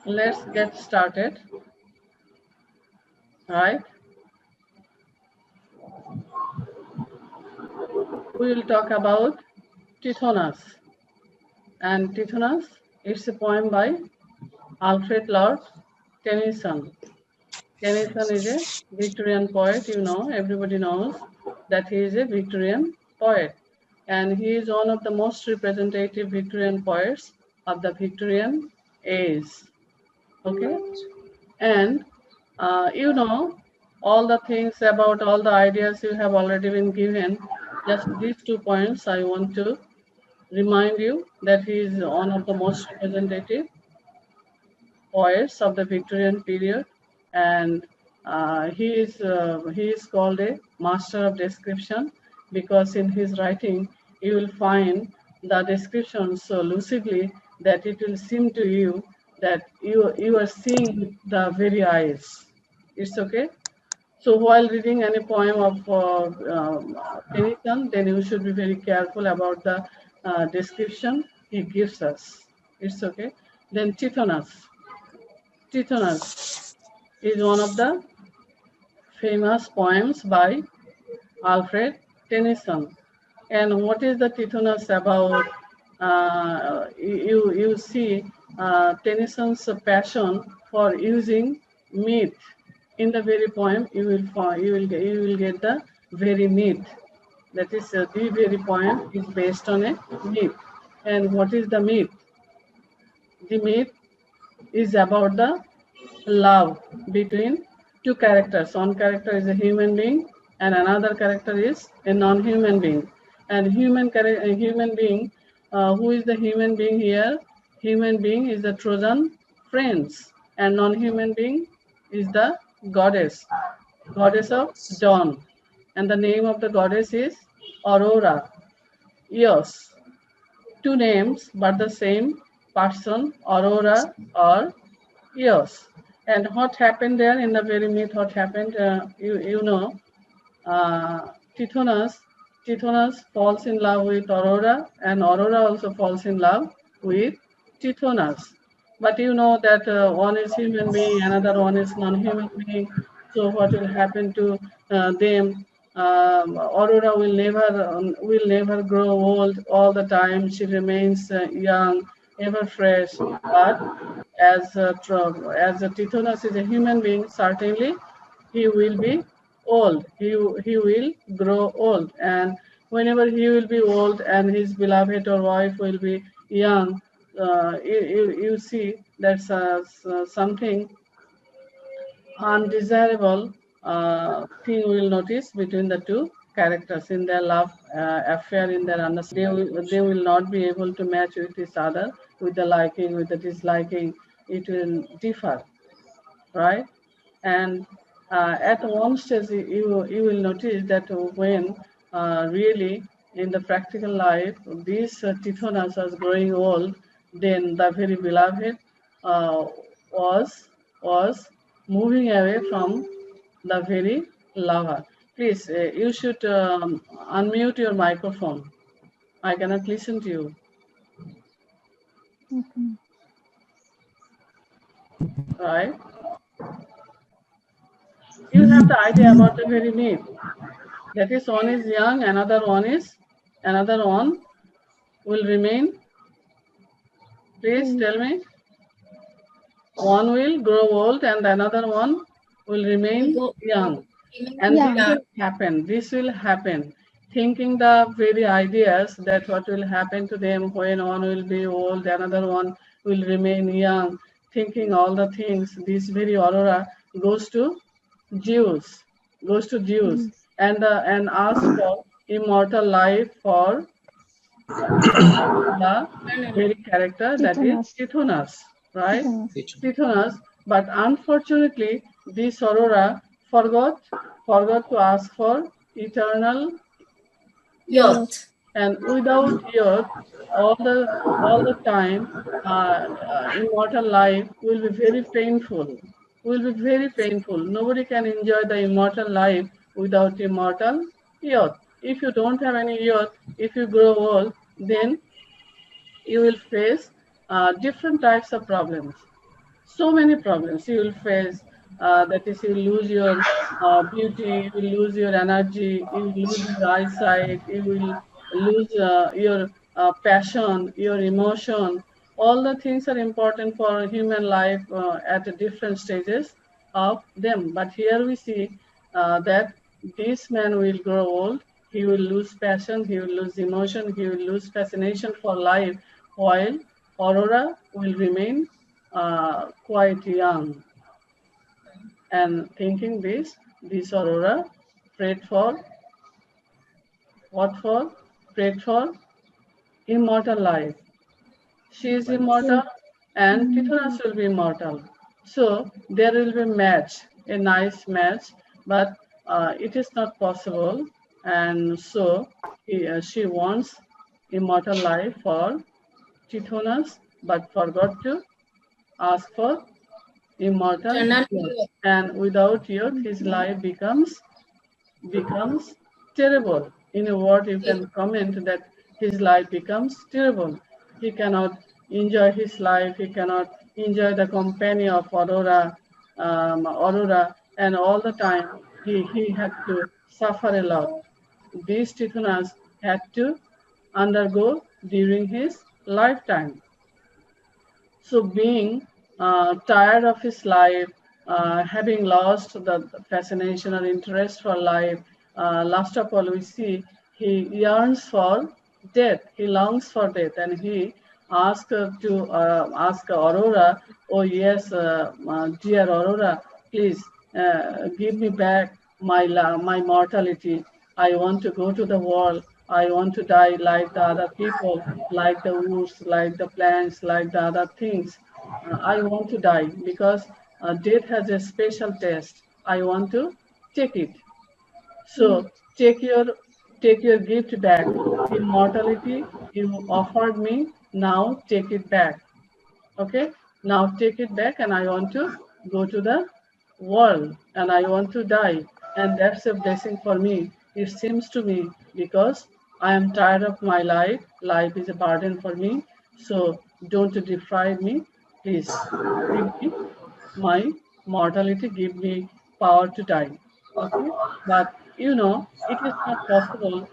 let's get started. Right? We will talk about Tithonus. And Tithonus, it's a poem by Alfred Lord Tennyson. Tennyson is a Victorian poet, you know, everybody knows that he is a Victorian poet. And he is one of the most representative Victorian poets of the Victorian age. Okay? And you know, all the things about all the ideas you have already been given. Just these 2 points I want to remind you that he is one of the most representative poets of the Victorian period, and he is called a master of description because in his writing you will find the description so lucidly that it will seem to you that you are seeing with the very eyes. It's okay. So while reading any poem of Tennyson, then you should be very careful about the description he gives us. It's okay. Then Tithonus. Tithonus is one of the famous poems by Alfred Tennyson. And what is the Tithonus about? You see Tennyson's passion for using myth in the very poem. You will get the very myth. That is the very poem is based on a myth. And what is the myth? The myth is about the love between two characters. One character is a human being and another character is a non-human being. And human being, who is the human being here? Human being is the Trojan prince, and non-human being is the goddess of dawn. And the name of the goddess is Aurora. Yes, two names but the same person, Aurora or Yes. And what happened there in the very myth, what happened, you know, uh, Tithonus, Tithonus falls in love with Aurora and Aurora also falls in love with Tithonus. But you know that one is human being, another one is non-human being. So what will happen to them? Aurora will never grow old all the time. She remains young, ever fresh. But as a Tithonus is a human being, certainly he will be old. He will grow old, and whenever he will be old and his beloved or wife will be young, you see that's something undesirable thing we will notice between the two characters in their love affair, in their understanding. They will not be able to match with each other, with the liking, with the disliking. It will differ, right? And at one stage, you will notice that when really in the practical life, this Tithonus was growing old, then the very beloved uh, was moving away from the very lover. Please, you should unmute your microphone. I cannot listen to you. Okay. Right? You have the idea about the very myth. That is, one is young, another one will remain. Please tell me. One will grow old and another one will remain young. And this will happen. Thinking the very ideas that what will happen to them when one will be old, another one will remain young. Thinking all the things, this very Aurora goes to Zeus, and asks for immortal life for the very character that is Tithonus, right? Tithonus, but unfortunately, this Aurora forgot to ask for eternal youth, and without youth, all the time, immortal life will be very painful. Will be very painful. Nobody can enjoy the immortal life without immortal youth. If you don't have any youth, if you grow old, then you will face different types of problems. so many problems you will face. That is, you lose your beauty, you will lose your energy, you will lose your eyesight, you will lose your passion, your emotion. All the things are important for human life at different stages of them. But here we see that this man will grow old, he will lose passion, he will lose emotion, he will lose fascination for life, while Aurora will remain quite young. And thinking this Aurora prayed for what for? Prayed for immortal life. She is immortal and Tithonus will be immortal. So there will be a match, a nice match, but it is not possible. And so she wants immortal life for Tithonus, but forgot to ask for immortal youth. And without youth, his life becomes terrible. In a word, you can comment that his life becomes terrible. He cannot enjoy his life. He cannot enjoy the company of Aurora, and all the time he had to suffer a lot. These Tithonus had to undergo during his lifetime. So, being tired of his life, having lost the fascination or interest for life, last of all, we see he yearns for death. He longs for death, and he asks to ask Aurora, "Oh yes, dear Aurora, please give me back my mortality. I want to go to the world. I want to die like the other people, like the woods, like the plants, like the other things. I want to die because death has a special taste. I want to take it. So take your gift back. Immortality you offered me. Now take it back. Okay? Now take it back, and I want to go to the world, and I want to die. And that's a blessing for me. It seems to me, because I am tired of my life. Life is a burden for me. So don't deprive me. Please give me my mortality, give me power to die. Okay? But it is not possible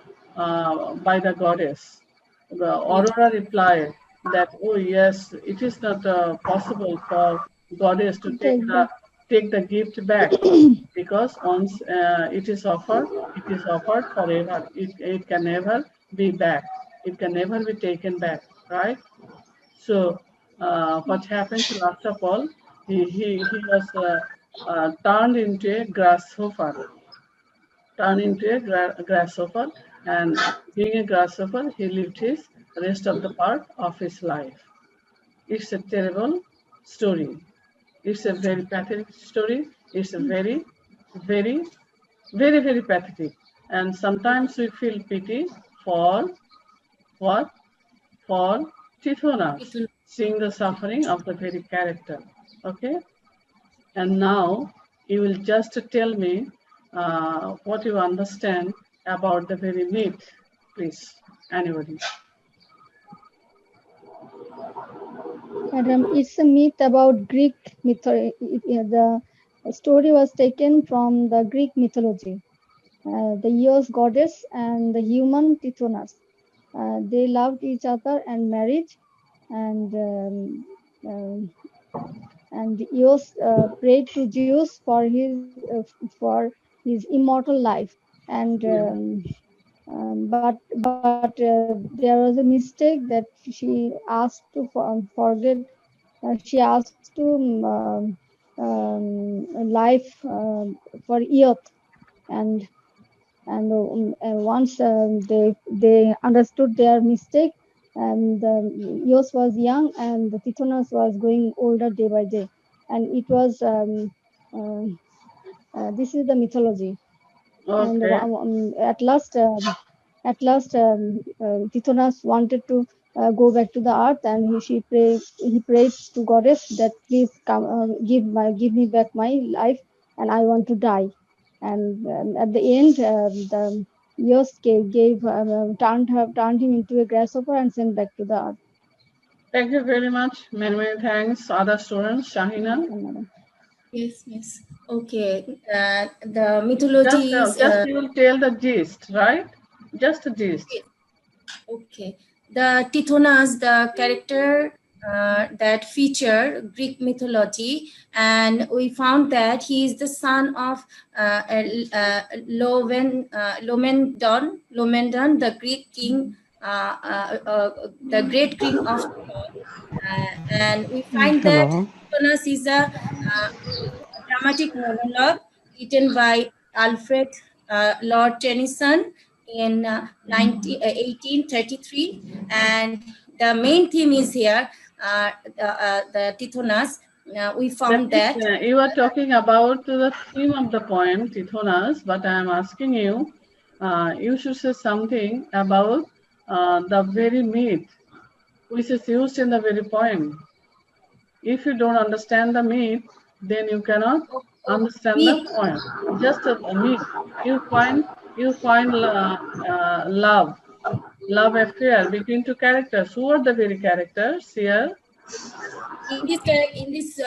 by the goddess. The Aurora replied that, "Oh yes, it is not possible for goddess to take the gift back, because once it is offered forever. It can never be back. It can never be taken back, right?" So what happened to last of all? He was turned into a grasshopper, grasshopper, and being a grasshopper, he lived his rest of the part of his life. It's a terrible story. It's a very pathetic story. It's a very, very, very, very pathetic. And sometimes we feel pity for what? For Tithonus, seeing the suffering of the very character. Okay? And now you will just tell me what you understand about the very myth, please. Anybody? Madam, it's a myth about Greek mythology. The story was taken from the Greek mythology. The Eos goddess and the human Tithonus. They loved each other and married, and Eos prayed to Zeus for his immortal life. And Yeah. there was a mistake that she asked to forget. She asked to life for Earth, and once they understood their mistake, and Eos was young and the Tithonus was going older day by day, and it was uh, this is the mythology. And Okay. at last, Tithonus wanted to go back to the earth, and he prayed to goddess that please come, give me back my life, and I want to die. And at the end, the Eos turned him into a grasshopper and sent back to the earth. Thank you very much. Many, many thanks. Other students, Shahina. Madam. Yes, miss. Okay. The mythology is. Just you will tell the gist, right? Just the gist. Yes. Okay. The Tithonus, the character that feature Greek mythology, and we found that he is the son of Lomendon, the Greek king, the great king of and we find that Tithonus is a dramatic monologue written by Alfred Lord Tennyson in 1833, and the main theme is here the Tithonus. We found that you are talking about the theme of the poem Tithonus, but I am asking you, you should say something about the very myth which is used in the very poem. If you don't understand the myth, then you cannot understand the poem. Just a myth. You find love affair between two characters. Who are the very characters here? in this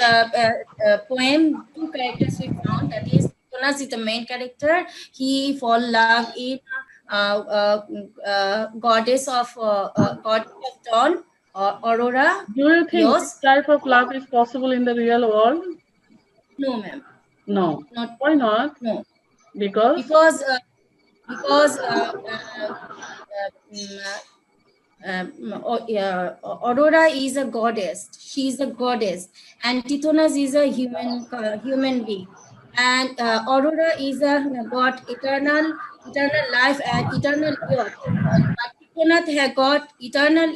poem, two characters we found. That is, Tithonus is the main character. He fall love in goddess of dawn, Aurora. Do you think this type of love is possible in the real world? No, ma'am. No. Not. Why not? No. Because Aurora is a goddess. She is a goddess, and Tithonus is a human being. And Aurora is a got eternal life and eternal youth. But Tithonus had got eternal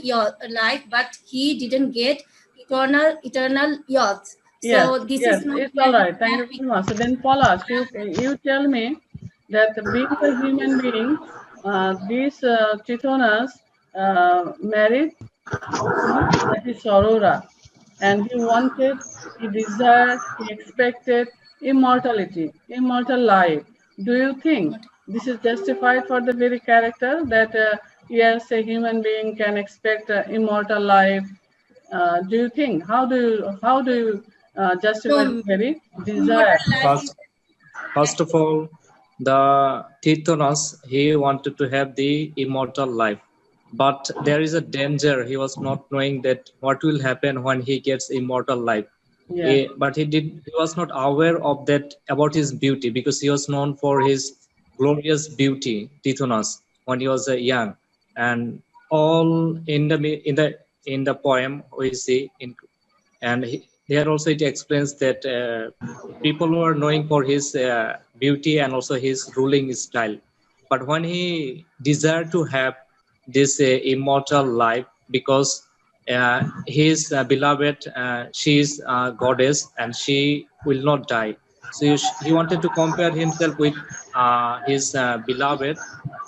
life, but he didn't get eternal youth. Yes, So this yes, is not it's all right. Thank you very much. So then, Paula, you tell me that being a human being, this Tithonus married, that is Aurora, and he wanted, he desired, he expected immortality, immortal life. Do you think this is justified for the very character that yes, a human being can expect immortal life? Do you think? How do you justify the very desire? First of all, the Tithonus, he wanted to have the immortal life, but there is a danger. He was not knowing that what will happen when he gets immortal life. Yeah. But he was not aware of that about his beauty, because he was known for his glorious beauty, Tithonus, when he was young. And all in the poem we see there also it explains that people were knowing for his beauty and also his ruling style. But when he desired to have this immortal life, because his beloved, she is a goddess and she will not die. So he wanted to compare himself with his beloved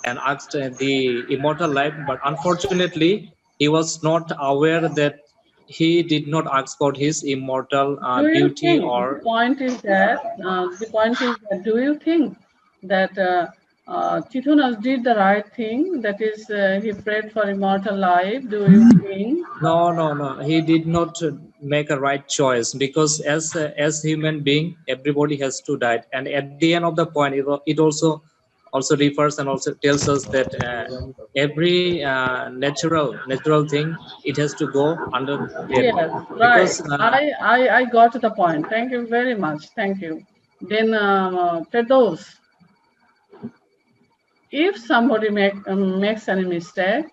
and asked the immortal life. But unfortunately, he was not aware that he did not ask for his immortal beauty. Or the point is that do you think that Tithonus did the right thing? That is, he prayed for immortal life. Do you think? No. He did not make a right choice, because as human being, everybody has to die. And at the end of the point, it also refers and also tells us that every natural thing, it has to go under death. Yes, right. Because, I got the point. Thank you very much. Thank you. Then Firdaus, if somebody makes any mistake,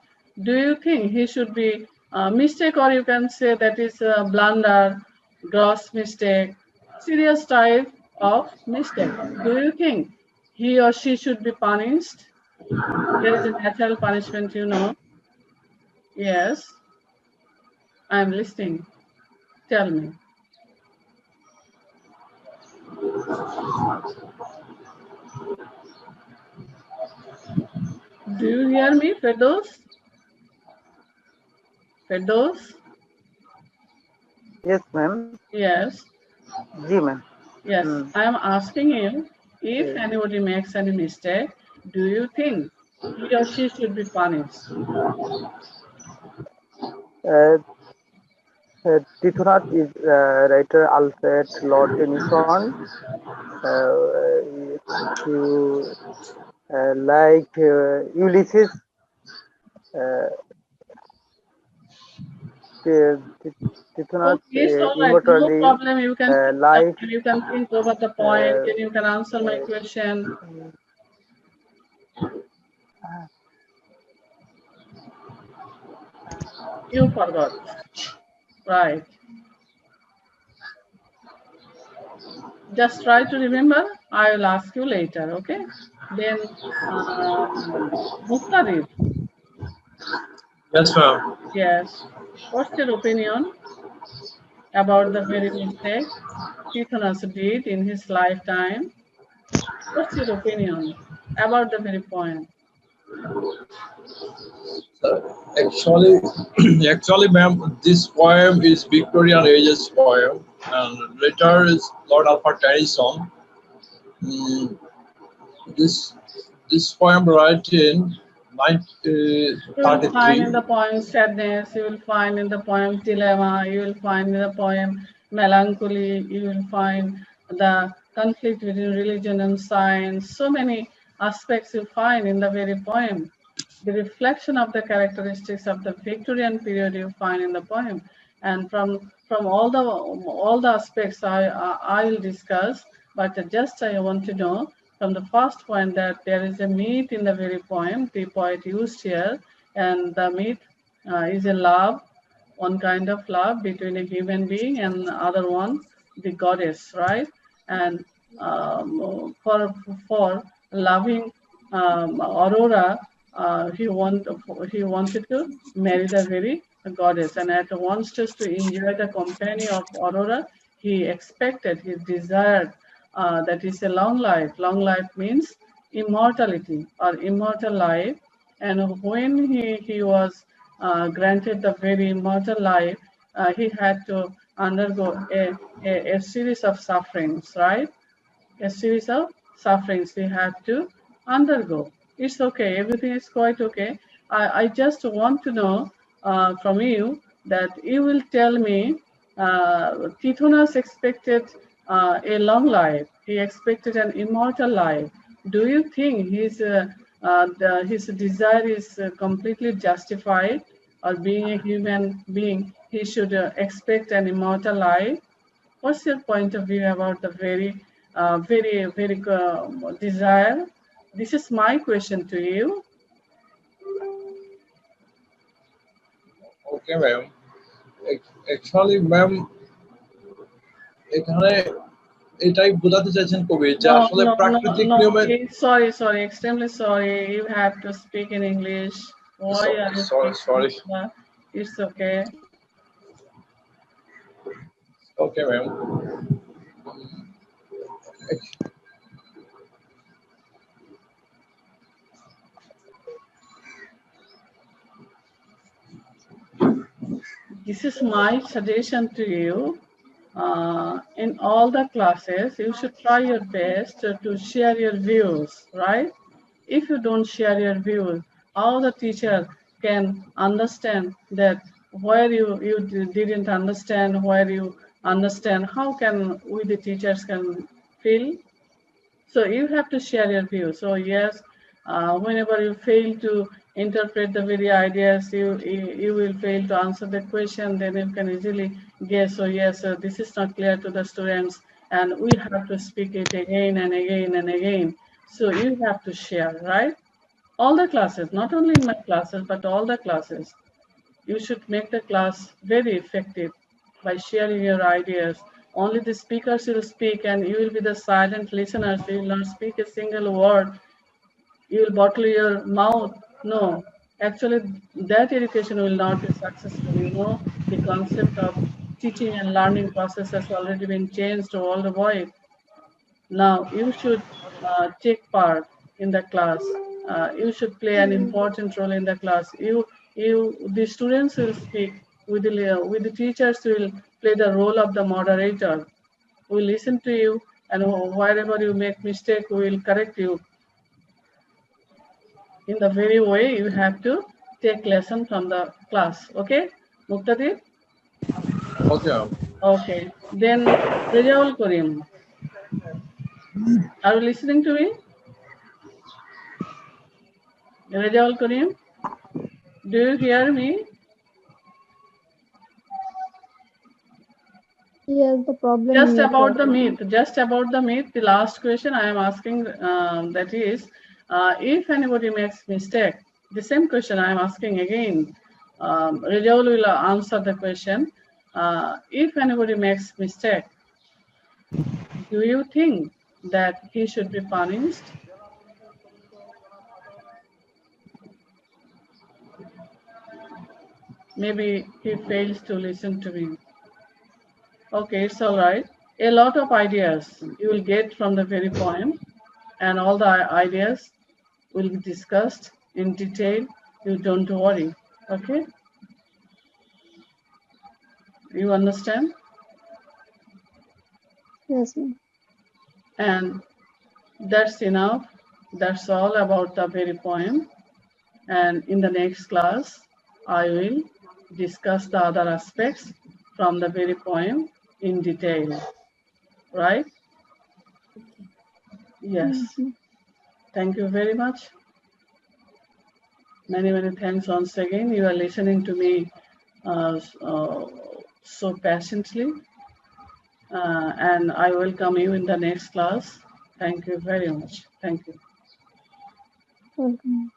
do you think he should be mistake, or you can say that is a blunder, gross mistake, serious type of mistake? Do you think he or she should be punished? There is a natural punishment, you know. Yes, I am listening. Tell me. Do you hear me, Firdaus? Firdaus? Yes, ma'am. Yes. Ji, ma'am. Yes, I am asking you, if anybody makes any mistake, do you think he or she should be punished? Tithonus is writer Alfred Lord Tennyson. You like Ulysses. Tithonus Okay, so right, no immortally problem. You can think life. you can think over the point, and you can answer my question. You forgot, right? Just try to remember. I will ask you later. Okay? Then, Muqtadir, Yes, ma'am. yes. What's your opinion about the very mistake Tithonus did in his lifetime? What's your opinion about the very point? Actually, actually, ma'am, this poem is Victorian ages poem, and later is Lord Alfred Tennyson. Mm, this this poem written in You will find 1933. in the poem sadness, you will find in the poem dilemma, you will find in the poem melancholy, you will find the conflict between religion and science. So many aspects you find in the very poem. The reflection of the characteristics of the Victorian period you find in the poem. And from all the aspects I will discuss, but just I want to know from the first point that there is a myth in the very poem the poet used here, and the myth is a love, one kind of love between a human being and other one, the goddess, right? And for loving Aurora, he wanted to marry the very goddess, and at once just to enjoy the company of Aurora, he expected, he desired that is a long life. Long life means immortality or immortal life. And when he was granted the very immortal life, he had to undergo a series of sufferings, right? A series of sufferings he had to undergo. It's okay, everything is quite okay. I just want to know from you that you will tell me Tithonus expected a long life. He expected an immortal life. Do you think his desire is completely justified, or being a human being, he should expect an immortal life? What's your point of view about the very desire? This is my question to you. Okay, ma'am. Actually, ma'am, এখানে এটাই বোঝাতে চাইছেন কবি যে আসলে প্রাকৃতিক No. নিয়মে Sorry, extremely sorry. You have to speak in English. Why are you sorry. speaking? It's okay. Okay, ma'am. This is my suggestion to you. In all the classes, you should try your best to share your views, right? If you don't share your views, how the teacher can understand that where you didn't understand, where you understand, how can we the teachers can feel? So you have to share your views. So yes, whenever you fail to interpret the very ideas, you will fail to answer the question. Then you can easily guess. So yes, this is not clear to the students, and we have to speak it again and again and again. So you have to share, right? All the classes, not only in my classes, but all the classes. You should make the class very effective by sharing your ideas. Only the speakers will speak, and you will be the silent listeners. You will not speak a single word. You will bottle your mouth. No, actually, that education will not be successful. You know, the concept of teaching and learning process has already been changed worldwide. Now you should take part in the class. You should play an important role in the class. The students will speak with the teachers will play the role of the moderator. We listen to you, and wherever you make mistake, we will correct you. In the very way, you have to take lesson from the class. Okay, Muqtadir? Okay. Okay. Then Rajaul Karim. Are you listening to me? Rajaul Karim? Do you hear me? Yes, the problem Just in about the network. myth, the last question I am asking, that is, if anybody makes mistake, the same question I am asking again. Rajaul will answer the question. If anybody makes mistake, do you think that he should be punished? Maybe he fails to listen to me. Okay, it's all right. A lot of ideas you will get from the very poem, and all the ideas will be discussed in detail. You don't worry. Okay? You understand? Yes, ma'am. And that's enough. That's all about the very poem. And in the next class, I will discuss the other aspects from the very poem in detail. Right? Yes. Yes, ma'am. Thank you very much. Many, many thanks once again. You are listening to me so patiently. And I welcome you in the next class. Thank you very much. Thank you. Welcome.